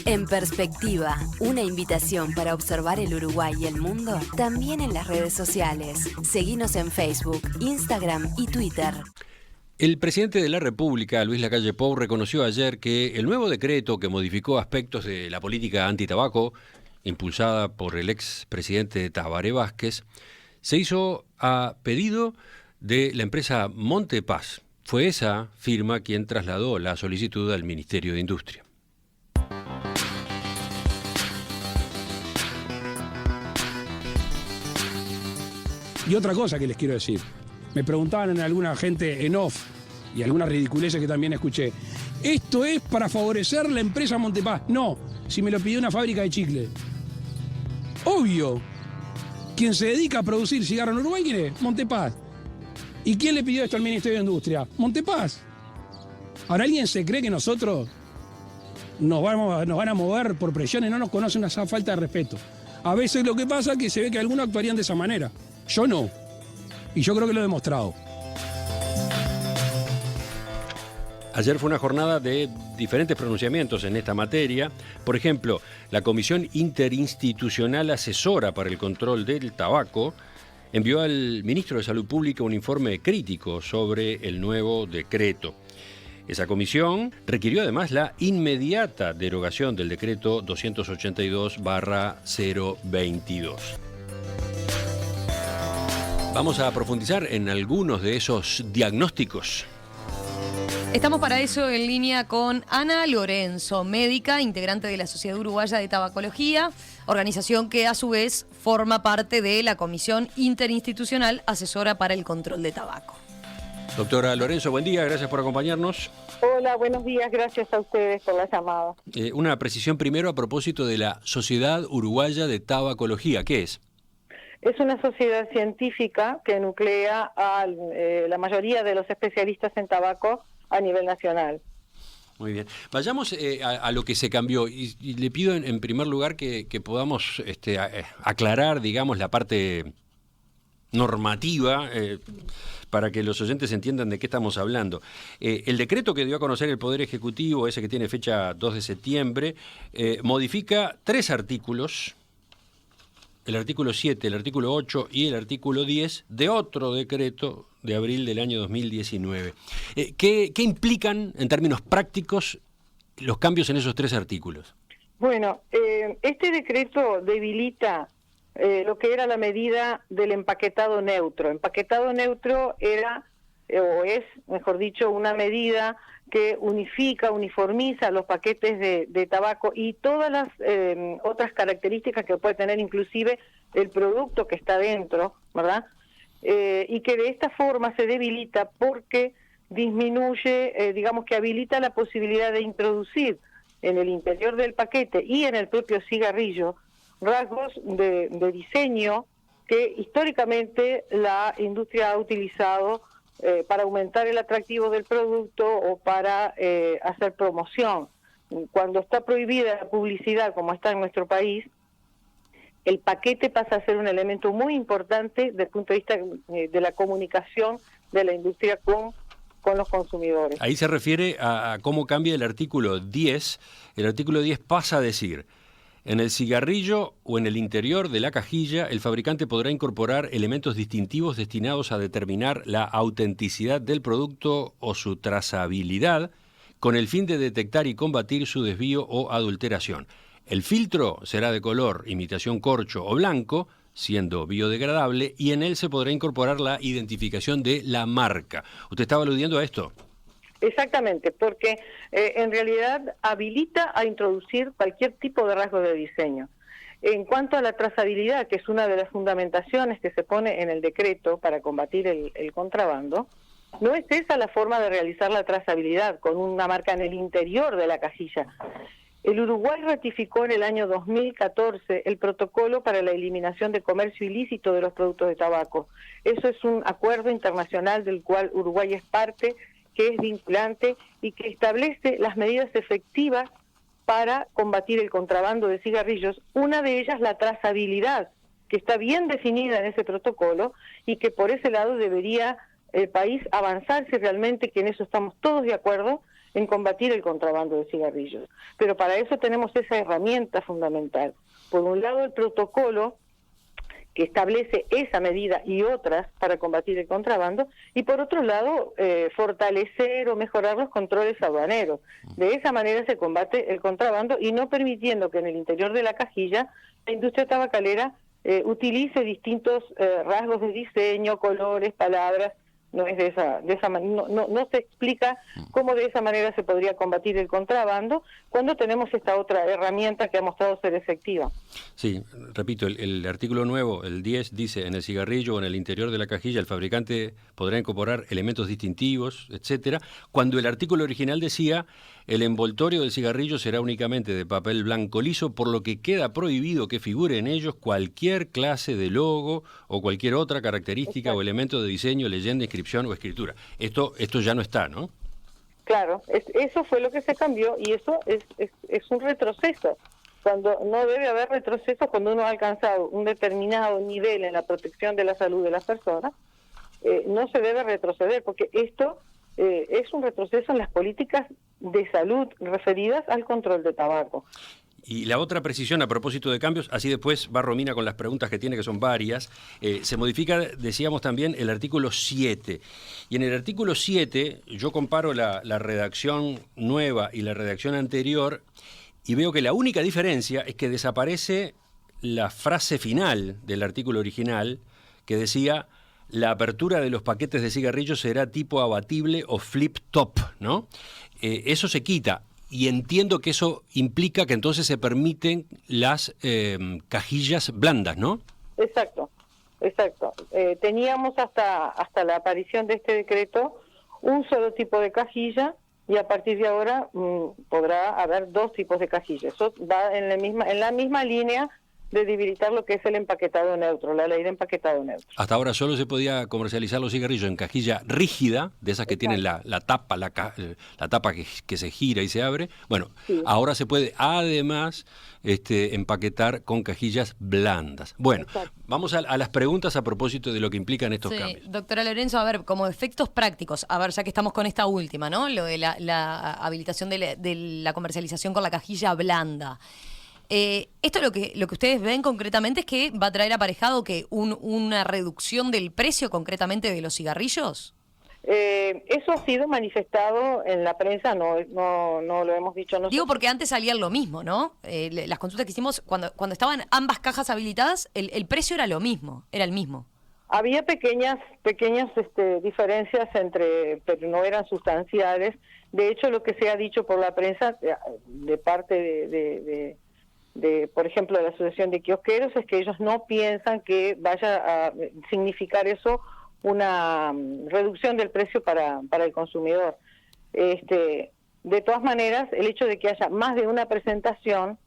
En Perspectiva, una invitación para observar el Uruguay y el mundo, también en las redes sociales. Seguinos en Facebook, Instagram y Twitter. El presidente de la República, Luis Lacalle Pou, reconoció ayer que el nuevo decreto que modificó aspectos de la política antitabaco, impulsada por el expresidente Tabaré Vázquez, se hizo a pedido de la empresa Montepaz. Fue esa firma quien trasladó la solicitud al Ministerio de Industria. Y otra cosa que les quiero decir. Me preguntaban en alguna gente en off y algunas ridiculeces que también escuché. ¿Esto es para favorecer la empresa Montepaz? No, si me lo pidió una fábrica de chicle. Obvio. Quien se dedica a producir cigarro en Uruguay, ¿quién es? Montepaz. ¿Y quién le pidió esto al Ministerio de Industria? Montepaz. Ahora, ¿alguien se cree que nosotros nos van a mover por presiones? No nos conocen, esa falta de respeto. A veces lo que pasa es que se ve que algunos actuarían de esa manera. Yo no. Y yo creo que lo he demostrado. Ayer fue una jornada de diferentes pronunciamientos en esta materia. Por ejemplo, la Comisión Interinstitucional Asesora para el Control del Tabaco envió al ministro de Salud Pública un informe crítico sobre el nuevo decreto. Esa comisión requirió además la inmediata derogación del decreto 282/022. Vamos a profundizar en algunos de esos diagnósticos. Estamos para eso en línea con Ana Lorenzo, médica, integrante de la Sociedad Uruguaya de Tabacología, organización que a su vez forma parte de la Comisión Interinstitucional Asesora para el Control de Tabaco. Doctora Lorenzo, buen día, gracias por acompañarnos. Hola, buenos días, gracias a ustedes por la llamada. Una precisión primero a propósito de la Sociedad Uruguaya de Tabacología, ¿qué es? Es una sociedad científica que nuclea a la mayoría de los especialistas en tabaco a nivel nacional. Muy bien. Vayamos a lo que se cambió y le pido en primer lugar que podamos aclarar, digamos, la parte normativa para que los oyentes entiendan de qué estamos hablando. El decreto que dio a conocer el Poder Ejecutivo, ese que tiene fecha 2 de septiembre, modifica 3 artículos. El artículo 7, el artículo 8 y el artículo 10 de otro decreto de abril del año 2019. ¿Qué implican en términos prácticos los cambios en esos 3 artículos? Bueno, este decreto debilita lo que era la medida del empaquetado neutro. Empaquetado neutro era, o es, mejor dicho, una medida que uniformiza los paquetes de tabaco y todas las otras características que puede tener inclusive el producto que está dentro, ¿verdad? Y que de esta forma se debilita porque disminuye, digamos que habilita la posibilidad de introducir en el interior del paquete y en el propio cigarrillo rasgos de diseño que históricamente la industria ha utilizado para aumentar el atractivo del producto o para hacer promoción. Cuando está prohibida la publicidad, como está en nuestro país, el paquete pasa a ser un elemento muy importante desde el punto de vista de la comunicación de la industria con los consumidores. Ahí se refiere a cómo cambia el artículo 10. El artículo 10 pasa a decir: en el cigarrillo o en el interior de la cajilla, el fabricante podrá incorporar elementos distintivos destinados a determinar la autenticidad del producto o su trazabilidad, con el fin de detectar y combatir su desvío o adulteración. El filtro será de color imitación corcho o blanco, siendo biodegradable, y en él se podrá incorporar la identificación de la marca. ¿Usted estaba aludiendo a esto? Exactamente, porque en realidad habilita a introducir cualquier tipo de rasgo de diseño. En cuanto a la trazabilidad, que es una de las fundamentaciones que se pone en el decreto para combatir el contrabando, no es esa la forma de realizar la trazabilidad con una marca en el interior de la cajilla. El Uruguay ratificó en el año 2014 el protocolo para la eliminación de comercio ilícito de los productos de tabaco. Eso es un acuerdo internacional del cual Uruguay es parte, que es vinculante y que establece las medidas efectivas para combatir el contrabando de cigarrillos. Una de ellas, la trazabilidad, que está bien definida en ese protocolo y que por ese lado debería el país avanzar si realmente, que en eso estamos todos de acuerdo, en combatir el contrabando de cigarrillos. Pero para eso tenemos esa herramienta fundamental. Por un lado, el protocolo que establece esa medida y otras para combatir el contrabando, y por otro lado, fortalecer o mejorar los controles aduaneros. De esa manera se combate el contrabando y no permitiendo que en el interior de la cajilla la industria tabacalera utilice distintos rasgos de diseño, colores, palabras. No es de esa manera, no se explica cómo de esa manera se podría combatir el contrabando cuando tenemos esta otra herramienta que ha mostrado ser efectiva. Sí, repito, el artículo nuevo, el 10, dice: en el cigarrillo o en el interior de la cajilla el fabricante podrá incorporar elementos distintivos, etcétera, cuando el artículo original decía: el envoltorio del cigarrillo será únicamente de papel blanco liso, por lo que queda prohibido que figure en ellos cualquier clase de logo o cualquier otra característica o elemento de diseño, leyenda, inscripción o escritura. Esto ya no está, ¿no? Claro, eso fue lo que se cambió y eso es un retroceso. Cuando no debe haber retroceso cuando uno ha alcanzado un determinado nivel en la protección de la salud de las personas, no se debe retroceder, porque esto es un retroceso en las políticas de salud referidas al control de tabaco. Y la otra precisión a propósito de cambios, así después va Romina con las preguntas que tiene, que son varias, se modifica, decíamos también, el artículo 7. Y en el artículo 7 yo comparo la redacción nueva y la redacción anterior y veo que la única diferencia es que desaparece la frase final del artículo original que decía: la apertura de los paquetes de cigarrillos será tipo abatible o flip top, ¿no? Eso se quita. Y entiendo que eso implica que entonces se permiten las cajillas blandas, ¿no? Exacto. Teníamos hasta la aparición de este decreto un solo tipo de cajilla y a partir de ahora podrá haber dos tipos de cajillas. Eso va en la misma línea de debilitar lo que es el empaquetado neutro, la ley de empaquetado neutro. Hasta ahora solo se podía comercializar los cigarrillos en cajilla rígida, de esas que tienen la tapa, la tapa que se gira y se abre. Bueno, sí. Ahora se puede además empaquetar con cajillas blandas. Bueno, exacto. Vamos a las preguntas a propósito de lo que implican estos cambios. Doctora Lorenzo, a ver, como efectos prácticos, a ver, ya que estamos con esta última, ¿no? Lo de la habilitación de la comercialización con la cajilla blanda. Esto lo que ustedes ven concretamente es que va a traer aparejado que una reducción del precio concretamente de los cigarrillos. Eso ha sido manifestado en la prensa, no lo hemos dicho nosotros. Digo porque antes salían lo mismo, ¿no? Las consultas que hicimos cuando estaban ambas cajas habilitadas, el precio era el mismo. Había pequeñas diferencias pero no eran sustanciales. De hecho, lo que se ha dicho por la prensa de parte de por ejemplo, de la Asociación de Kiosqueros, es que ellos no piensan que vaya a significar eso una reducción del precio para el consumidor. De todas maneras, el hecho de que haya más de una presentación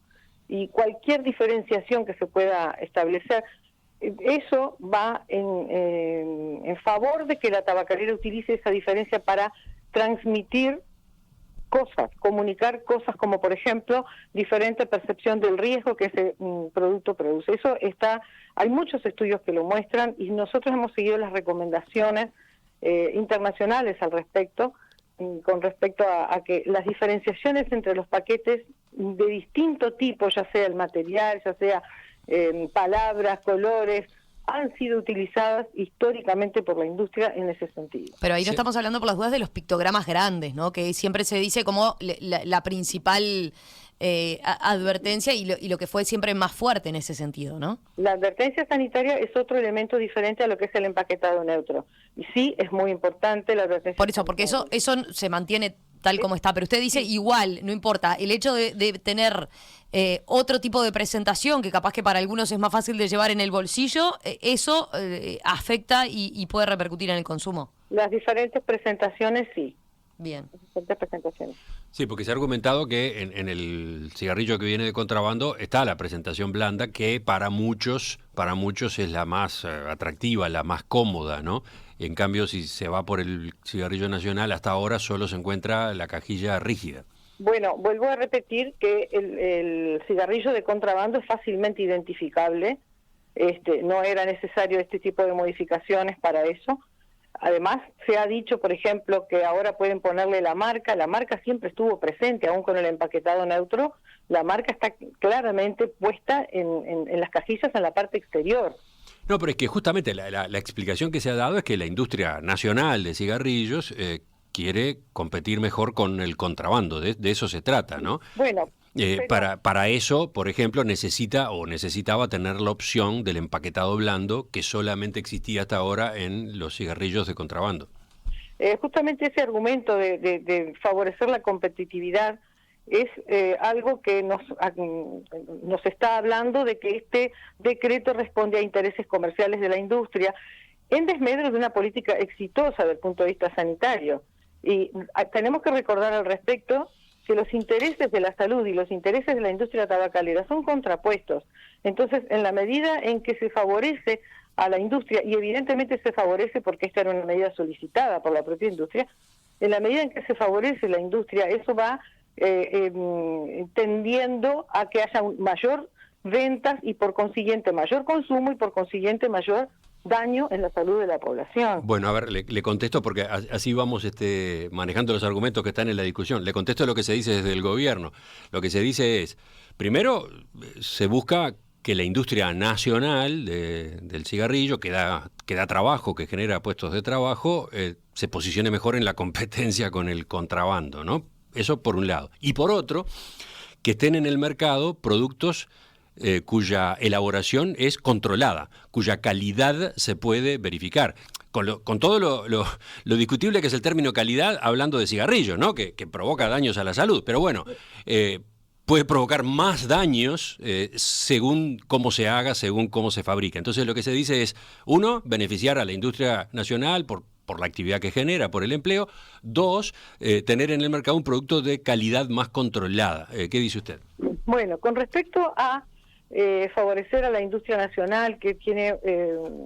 y cualquier diferenciación que se pueda establecer, eso va en favor de que la tabacalera utilice esa diferencia para transmitir cosas, comunicar cosas como, por ejemplo, diferente percepción del riesgo que ese producto produce. Eso hay muchos estudios que lo muestran y nosotros hemos seguido las recomendaciones internacionales al respecto, con respecto a que las diferenciaciones entre los paquetes de distinto tipo, ya sea el material, ya sea palabras, colores, han sido utilizadas históricamente por la industria en ese sentido. Pero ahí no estamos hablando por las dudas de los pictogramas grandes, ¿no? Que siempre se dice como la principal advertencia y lo que fue siempre más fuerte en ese sentido, ¿no? La advertencia sanitaria es otro elemento diferente a lo que es el empaquetado neutro. Y sí, es muy importante la advertencia. Por eso, porque eso se mantiene tal como está, pero usted dice igual, no importa, el hecho de tener otro tipo de presentación, que capaz que para algunos es más fácil de llevar en el bolsillo, eso afecta y puede repercutir en el consumo. Las diferentes presentaciones, sí. Bien. Las diferentes presentaciones. Sí, porque se ha argumentado que en el cigarrillo que viene de contrabando está la presentación blanda, que para muchos es la más atractiva, la más cómoda, ¿no? En cambio, si se va por el cigarrillo nacional, hasta ahora solo se encuentra la cajilla rígida. Bueno, vuelvo a repetir que el cigarrillo de contrabando es fácilmente identificable. No era necesario este tipo de modificaciones para eso. Además, se ha dicho, por ejemplo, que ahora pueden ponerle la marca siempre estuvo presente, aún con el empaquetado neutro, la marca está claramente puesta en las cajillas en la parte exterior. No, pero es que justamente la explicación que se ha dado es que la industria nacional de cigarrillos quiere competir mejor con el contrabando, de eso se trata, ¿no? Bueno, para eso, por ejemplo, necesitaba tener la opción del empaquetado blando que solamente existía hasta ahora en los cigarrillos de contrabando. Justamente ese argumento de favorecer la competitividad es algo que nos está hablando de que este decreto responde a intereses comerciales de la industria en desmedro de una política exitosa desde el punto de vista sanitario. Y tenemos que recordar al respecto que los intereses de la salud y los intereses de la industria tabacalera son contrapuestos. Entonces, en la medida en que se favorece a la industria, y evidentemente se favorece porque esta era una medida solicitada por la propia industria, en la medida en que se favorece la industria, eso va tendiendo a que haya mayor ventas y por consiguiente mayor consumo y por consiguiente mayor daño en la salud de la población. Bueno, a ver, le contesto porque así vamos manejando los argumentos que están en la discusión. Le contesto lo que se dice desde el gobierno. Lo que se dice es, primero, se busca que la industria nacional del cigarrillo, que da trabajo, que genera puestos de trabajo, se posicione mejor en la competencia con el contrabando, ¿no? Eso por un lado. Y por otro, que estén en el mercado productos cuya elaboración es controlada, cuya calidad se puede verificar. Con todo lo discutible que es el término calidad, hablando de cigarrillos, ¿no? Que provoca daños a la salud. Pero bueno, puede provocar más daños según cómo se haga, según cómo se fabrica. Entonces lo que se dice es, uno, beneficiar a la industria nacional por la actividad que genera, por el empleo. Dos, tener en el mercado un producto de calidad más controlada. ¿Qué dice usted? Bueno, con respecto a favorecer a la industria nacional que tiene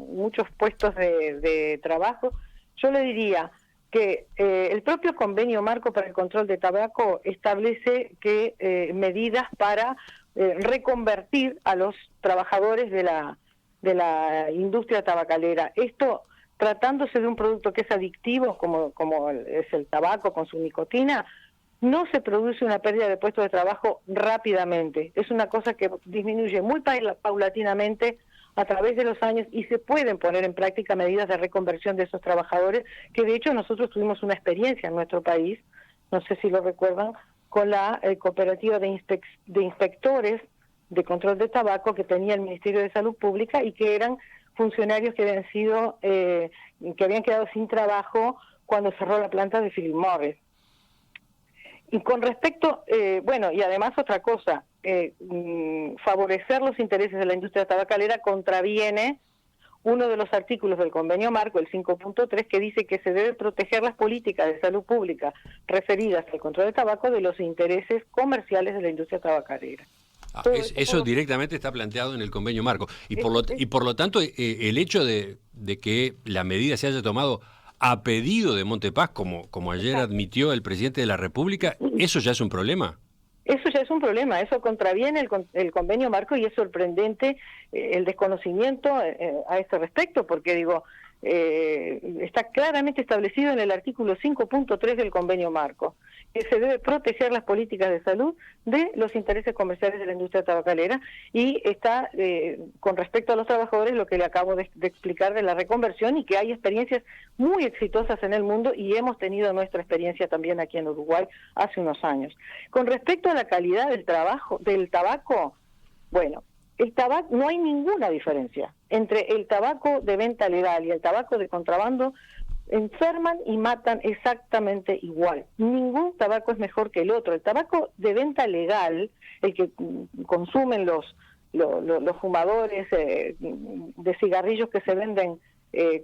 muchos puestos de trabajo, yo le diría que el propio convenio marco para el control de tabaco establece que medidas para reconvertir a los trabajadores de la industria tabacalera. Esto, tratándose de un producto que es adictivo, como es el tabaco con su nicotina, no se produce una pérdida de puestos de trabajo rápidamente. Es una cosa que disminuye muy paulatinamente a través de los años y se pueden poner en práctica medidas de reconversión de esos trabajadores, que de hecho nosotros tuvimos una experiencia en nuestro país, no sé si lo recuerdan, con la cooperativa de inspectores de control de tabaco que tenía el Ministerio de Salud Pública y que eran funcionarios que habían quedado sin trabajo cuando cerró la planta de Philip Morris. Y con respecto, y además otra cosa, favorecer los intereses de la industria tabacalera contraviene uno de los artículos del convenio marco, el 5.3, que dice que se debe proteger las políticas de salud pública referidas al control de tabaco de los intereses comerciales de la industria tabacalera. Eso directamente está planteado en el convenio marco. Y por lo tanto, el hecho de que la medida se haya tomado a pedido de Montepaz, como ayer admitió el presidente de la República, ¿eso ya es un problema? Eso ya es un problema, eso contraviene el convenio marco y es sorprendente el desconocimiento a este respecto, porque está claramente establecido en el artículo 5.3 del convenio marco, que se debe proteger las políticas de salud de los intereses comerciales de la industria tabacalera, y está con respecto a los trabajadores lo que le acabo de explicar de la reconversión, y que hay experiencias muy exitosas en el mundo y hemos tenido nuestra experiencia también aquí en Uruguay hace unos años. Con respecto a la calidad del tabaco, bueno, el tabaco, no hay ninguna diferencia entre el tabaco de venta legal y el tabaco de contrabando. Enferman y matan exactamente igual. Ningún tabaco es mejor que el otro. El tabaco de venta legal, el que consumen los fumadores de cigarrillos que se venden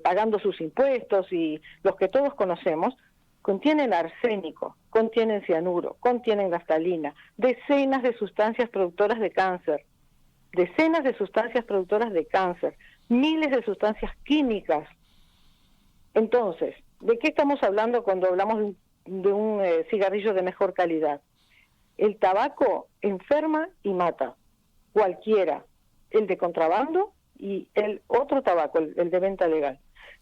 pagando sus impuestos y los que todos conocemos, contienen arsénico, contienen cianuro, contienen naftalina, decenas de sustancias productoras de cáncer, miles de sustancias químicas. Entonces, ¿de qué estamos hablando cuando hablamos de un cigarrillo de mejor calidad? El tabaco enferma y mata, cualquiera, el de contrabando y el otro tabaco, el de venta legal.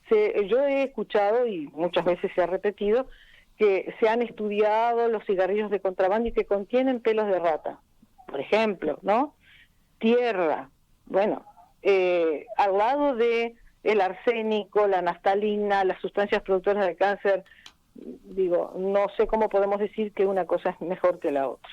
Yo he escuchado, y muchas veces se ha repetido, que se han estudiado los cigarrillos de contrabando y que contienen pelos de rata, por ejemplo, ¿no? Tierra, bueno, al lado de el arsénico, la naftalina, las sustancias productoras de cáncer, digo, no sé cómo podemos decir que una cosa es mejor que la otra.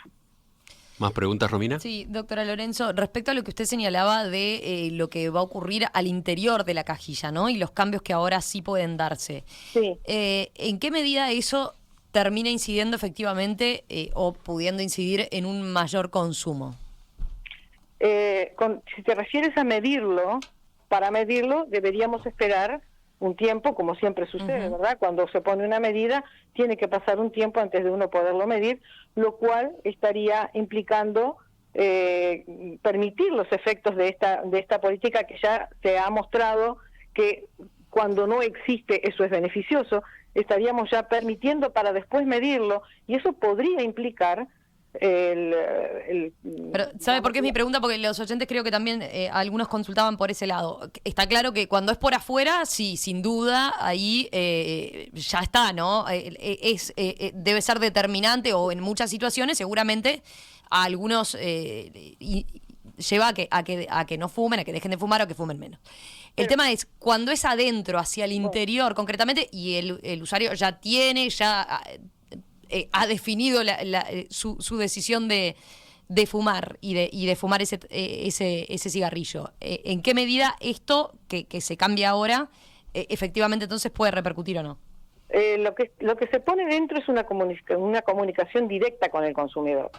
¿Más preguntas, Romina? Sí, doctora Lorenzo, respecto a lo que usted señalaba de lo que va a ocurrir al interior de la cajilla, ¿no? Y los cambios que ahora sí pueden darse. Sí. ¿En qué medida eso termina incidiendo efectivamente o pudiendo incidir en un mayor consumo? Si te refieres a medirlo, para medirlo deberíamos esperar un tiempo, como siempre sucede, ¿verdad? Cuando se pone una medida, tiene que pasar un tiempo antes de uno poderlo medir, lo cual estaría implicando permitir los efectos de esta política que ya se ha mostrado que cuando no existe eso es beneficioso, estaríamos ya permitiendo para después medirlo, y eso podría implicar Pero ¿sabe por qué es mi pregunta? Porque los oyentes creo que también algunos consultaban por ese lado. Está claro que cuando es por afuera, sí, sin duda, ahí ya está, ¿no? Debe ser determinante, o en muchas situaciones seguramente a algunos lleva a que no fumen, a que dejen de fumar o que fumen menos. El tema es cuando es adentro, hacia el interior concretamente, y el usuario ya ha definido su decisión de fumar y de fumar ese cigarrillo. ¿En qué medida esto que se cambia ahora efectivamente entonces puede repercutir o no? Lo que se pone dentro es una comunicación directa con el consumidor.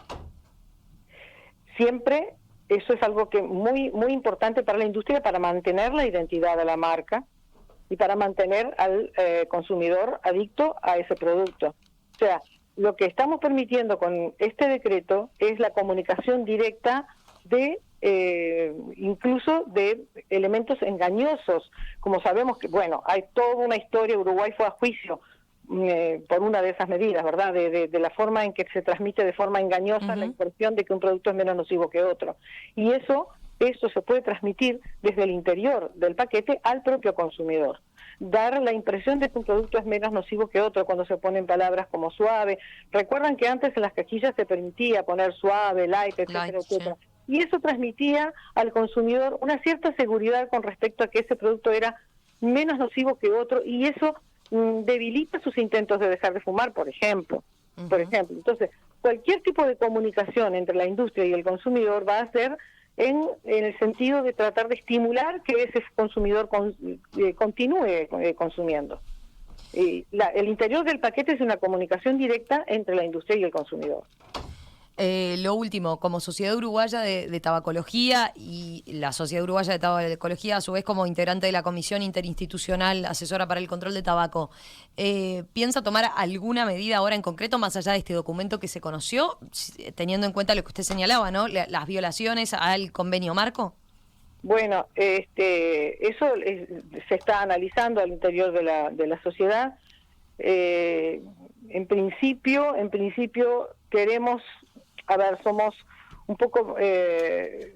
Siempre eso es algo que muy muy importante para la industria, para mantener la identidad de la marca y para mantener al consumidor adicto a ese producto. O sea, lo que estamos permitiendo con este decreto es la comunicación directa de incluso de elementos engañosos, como sabemos que, bueno, hay toda una historia. Uruguay fue a juicio por una de esas medidas, ¿verdad? De la forma en que se transmite de forma engañosa la impresión de que un producto es menos nocivo que otro. Y eso se puede transmitir desde el interior del paquete al propio consumidor. Dar la impresión de que un producto es menos nocivo que otro cuando se ponen palabras como suave. Recuerdan que antes en las cajillas se permitía poner suave, light, etcétera, etcétera. Y eso transmitía al consumidor una cierta seguridad con respecto a que ese producto era menos nocivo que otro, y eso debilita sus intentos de dejar de fumar, por ejemplo. Entonces, cualquier tipo de comunicación entre la industria y el consumidor va a ser en el sentido de tratar de estimular que ese consumidor continúe consumiendo. El interior del paquete es una comunicación directa entre la industria y el consumidor. Lo último, como Sociedad Uruguaya de Tabacología y la Sociedad Uruguaya de Tabacología, a su vez como integrante de la Comisión Interinstitucional Asesora para el Control de Tabaco, ¿piensa tomar alguna medida ahora en concreto, más allá de este documento que se conoció, teniendo en cuenta lo que usted señalaba, ¿no? Las violaciones al convenio marco? Bueno, eso se está analizando al interior de la sociedad. En principio queremos, somos un poco,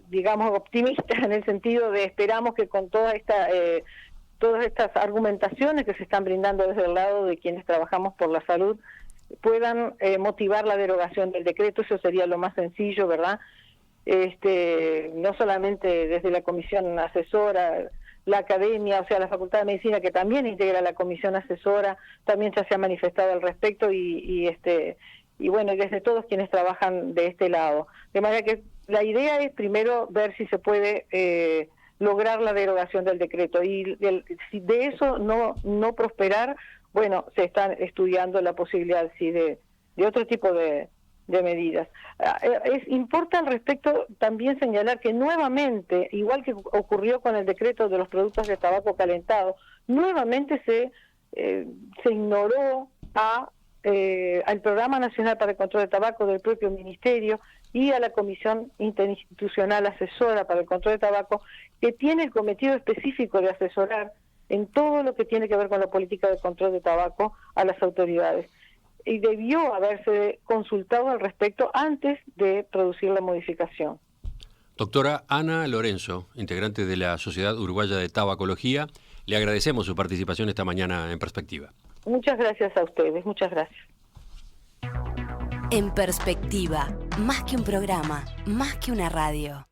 digamos, optimistas en el sentido de esperamos que con todas estas argumentaciones que se están brindando desde el lado de quienes trabajamos por la salud puedan motivar la derogación del decreto. Eso sería lo más sencillo, ¿verdad? No solamente desde la comisión asesora, la academia, o sea, la Facultad de Medicina, que también integra la comisión asesora, también ya se ha manifestado al respecto, y bueno, desde todos quienes trabajan de este lado. De manera que la idea es primero ver si se puede lograr la derogación del decreto, y si de eso no prosperar, bueno, se está estudiando la posibilidad sí de otro tipo de medidas. Importa al respecto también señalar que nuevamente, igual que ocurrió con el decreto de los productos de tabaco calentado, nuevamente se ignoró al Programa Nacional para el Control de Tabaco del propio Ministerio y a la Comisión Interinstitucional Asesora para el Control de Tabaco, que tiene el cometido específico de asesorar en todo lo que tiene que ver con la política de control de tabaco a las autoridades. Y debió haberse consultado al respecto antes de producir la modificación. Doctora Ana Lorenzo, integrante de la Sociedad Uruguaya de Tabacología, le agradecemos su participación esta mañana en Perspectiva. Muchas gracias a ustedes, muchas gracias. En Perspectiva, más que un programa, más que una radio.